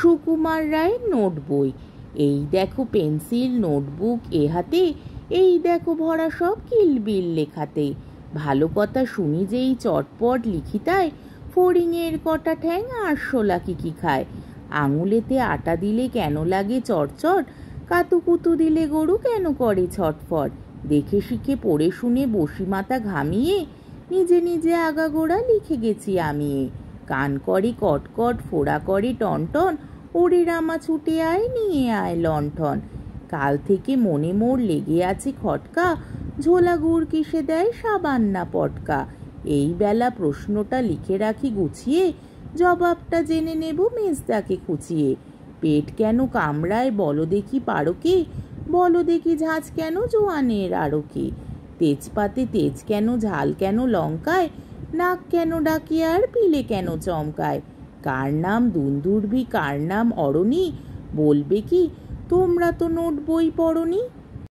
সুকুমার রায়ের নোট বই। এই দেখো পেন্সিল নোটবুক এ হাতে, এই দেখো ভরা সব কিলবিল লেখাতে। ভালো কথা শুনি যেই চটপট লিখিতায়, ফড়িংয়ের কটা ঠ্যাং আরশোলা কি খায়। আঙুলেতে আটা দিলে কেন লাগে চটচট, কাতুকুতু দিলে গরু কেন করে ছটফট। দেখে শিখে পড়ে শুনে বসি মাথা ঘামিয়ে, নিজে নিজে আগাগোড়া লিখে গেছি আমি। কান করে কটকট, ফোড়া করে টনটন, ওরে রামা ছুটে আয় নিয়ে আয় লণ্ঠন। কাল থেকে মনে মোর লেগে আছে খটকা, ঝোলা গুড় কিসে দেয় সাবান না পটকা। এই বেলা প্রশ্নটা লিখে রাখি গুছিয়ে, জবাবটা জেনে নেব মেজদাকে খুঁচিয়ে। পেট কেন কামড়ায় বলো দেখি পারকে, বলো দেখি ঝাঁজ কেন জোয়ানের আড়কে। তেজপাতে তেজ কেন, ঝাল কেন লঙ্কায়, নাক কেন ডাকে আর পিলে কেন চমকায়। কার নাম দুন্দুর্ভি কার নাম অরণি, বলবে কি তোমরা তো নোট বই পড়নি।